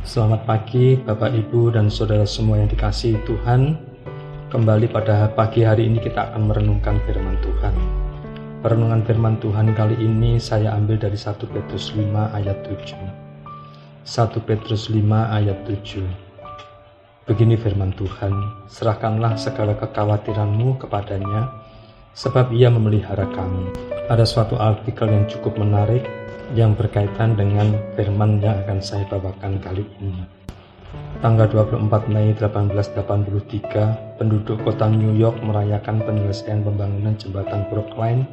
Selamat pagi Bapak Ibu dan Saudara semua yang dikasihi Tuhan. Kembali pada pagi hari ini kita akan merenungkan firman Tuhan. Perenungan firman Tuhan kali ini saya ambil dari 1 Petrus 5 ayat 7. 1 Petrus 5 ayat 7. Begini firman Tuhan, serahkanlah segala kekhawatiranmu kepadanya, sebab ia memelihara kamu. Ada suatu artikel yang cukup menarik yang berkaitan dengan firman yang akan saya bawakan kali ini. Tanggal 24 Mei 1883, penduduk kota New York merayakan penyelesaian pembangunan jembatan Brooklyn.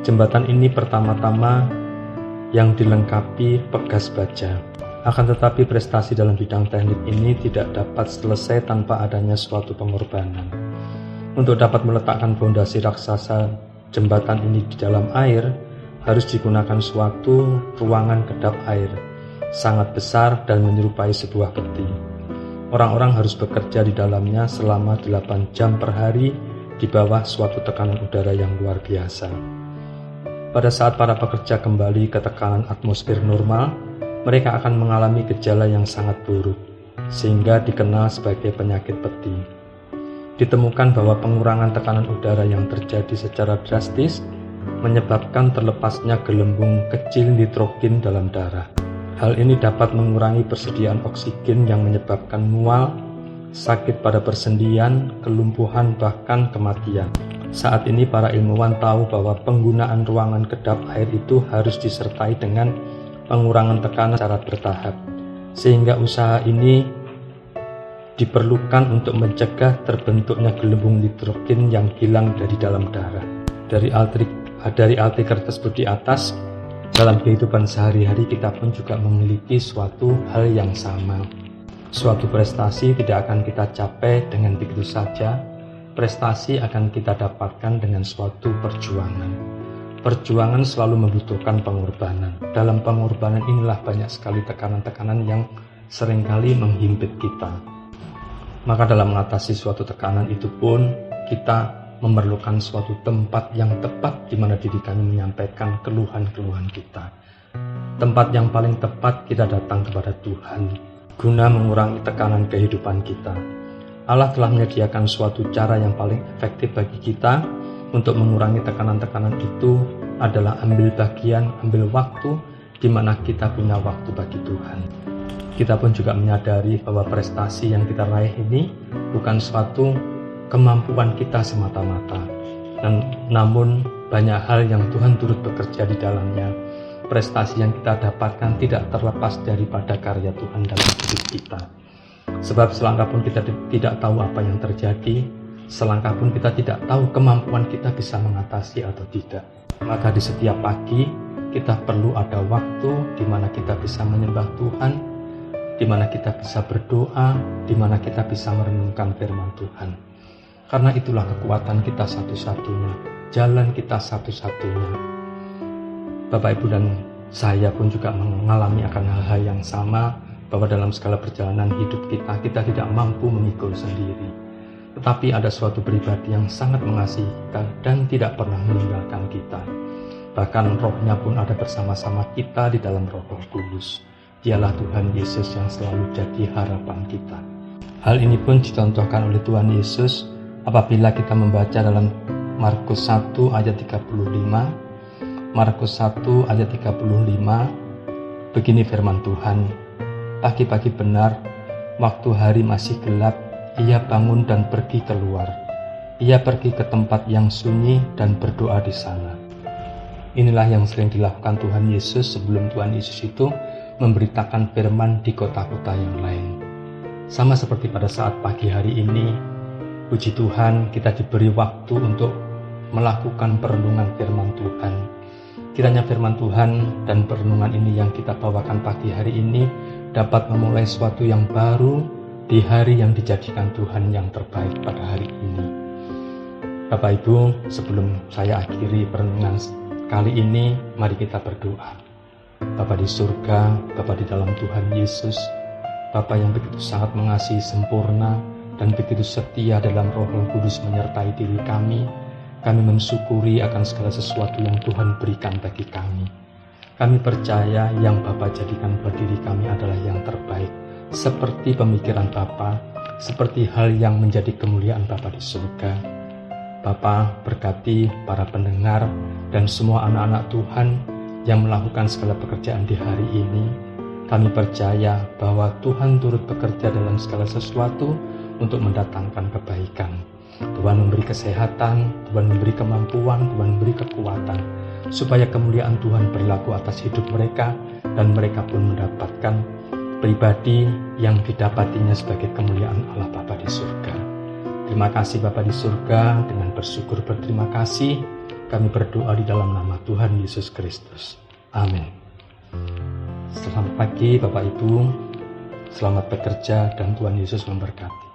Jembatan ini pertama-tama yang dilengkapi pegas baja. Akan tetapi prestasi dalam bidang teknik ini tidak dapat selesai tanpa adanya suatu pengorbanan. Untuk dapat meletakkan fondasi raksasa jembatan ini di dalam air, harus digunakan suatu ruangan kedap air sangat besar dan menyerupai sebuah peti. Orang-orang harus bekerja di dalamnya selama 8 jam per hari di bawah suatu tekanan udara yang luar biasa. Pada saat para pekerja kembali ke tekanan atmosfer normal, mereka akan mengalami gejala yang sangat buruk, sehingga dikenal sebagai penyakit peti. Ditemukan bahwa pengurangan tekanan udara yang terjadi secara drastis menyebabkan terlepasnya gelembung kecil nitrogen dalam darah. Hal ini dapat mengurangi persediaan oksigen yang menyebabkan mual, sakit pada persendian, kelumpuhan, bahkan kematian. Saat ini para ilmuwan tahu bahwa penggunaan ruangan kedap air itu harus disertai dengan pengurangan tekanan secara bertahap, sehingga usaha ini diperlukan untuk mencegah terbentuknya gelembung nitrogen yang hilang dari dalam darah. Dari artikel tersebut di atas, dalam kehidupan sehari-hari kita pun juga memiliki suatu hal yang sama. Suatu prestasi tidak akan kita capai dengan begitu saja. Prestasi akan kita dapatkan dengan suatu perjuangan. Perjuangan selalu membutuhkan pengorbanan. Dalam pengorbanan inilah banyak sekali tekanan-tekanan yang seringkali menghimpit kita. Maka dalam mengatasi suatu tekanan itu pun kita memerlukan suatu tempat yang tepat di mana diri kami menyampaikan keluhan-keluhan kita. Tempat yang paling tepat kita datang kepada Tuhan guna mengurangi tekanan kehidupan kita. Allah telah menyediakan suatu cara yang paling efektif bagi kita untuk mengurangi tekanan-tekanan itu adalah ambil waktu di mana kita punya waktu bagi Tuhan. Kita pun juga menyadari bahwa prestasi yang kita raih ini bukan suatu kemampuan kita semata-mata, namun banyak hal yang Tuhan turut bekerja di dalamnya. Prestasi yang kita dapatkan tidak terlepas daripada karya Tuhan dalam hidup kita. Sebab selangkah pun kita tidak tahu apa yang terjadi, selangkah pun kita tidak tahu kemampuan kita bisa mengatasi atau tidak. Maka di setiap pagi kita perlu ada waktu di mana kita bisa menyembah Tuhan, di mana kita bisa berdoa, di mana kita bisa merenungkan firman Tuhan. Karena itulah kekuatan kita satu-satunya, jalan kita satu-satunya. Bapak, Ibu, dan saya pun juga mengalami akan hal-hal yang sama, bahwa dalam segala perjalanan hidup kita tidak mampu memikul sendiri. Tetapi ada suatu pribadi yang sangat mengasihi kita dan tidak pernah meninggalkan kita. Bahkan rohnya pun ada bersama-sama kita di dalam Roh Kudus. Dialah Tuhan Yesus yang selalu jadi harapan kita. Hal ini pun dicontohkan oleh Tuhan Yesus apabila kita membaca dalam Markus 1 ayat 35. Markus 1 ayat 35, begini firman Tuhan. Pagi-pagi benar, waktu hari masih gelap, ia bangun dan pergi keluar. Ia pergi ke tempat yang sunyi dan berdoa di sana. Inilah yang sering dilakukan Tuhan Yesus sebelum Tuhan Yesus itu memberitakan firman di kota-kota yang lain. Sama seperti pada saat pagi hari ini, puji Tuhan kita diberi waktu untuk melakukan perenungan firman Tuhan. Kiranya firman Tuhan dan perenungan ini yang kita bawakan pagi hari ini dapat memulai suatu yang baru di hari yang dijadikan Tuhan yang terbaik pada hari ini. Bapak Ibu, sebelum saya akhiri perenungan kali ini, mari kita berdoa. Bapa di surga, Bapa di dalam Tuhan Yesus, Bapa yang begitu sangat mengasihi sempurna dan begitu setia dalam Roh Kudus menyertai diri kami mensyukuri akan segala sesuatu yang Tuhan berikan bagi kami. Kami percaya yang Bapa jadikan buat diri kami adalah yang terbaik, seperti pemikiran Bapa, seperti hal yang menjadi kemuliaan Bapa di surga. Bapa, berkati para pendengar dan semua anak-anak Tuhan yang melakukan segala pekerjaan di hari ini. Kami percaya bahwa Tuhan turut bekerja dalam segala sesuatu untuk mendatangkan kebaikan. Tuhan memberi kesehatan, Tuhan memberi kemampuan, Tuhan memberi kekuatan, supaya kemuliaan Tuhan berlaku atas hidup mereka, dan mereka pun mendapatkan pribadi yang didapatinya sebagai kemuliaan Allah Bapa di surga. Terima kasih Bapa di surga, dengan bersyukur berterima kasih, kami berdoa di dalam nama Tuhan Yesus Kristus. Amin. Selamat pagi Bapak Ibu, selamat bekerja dan Tuhan Yesus memberkati.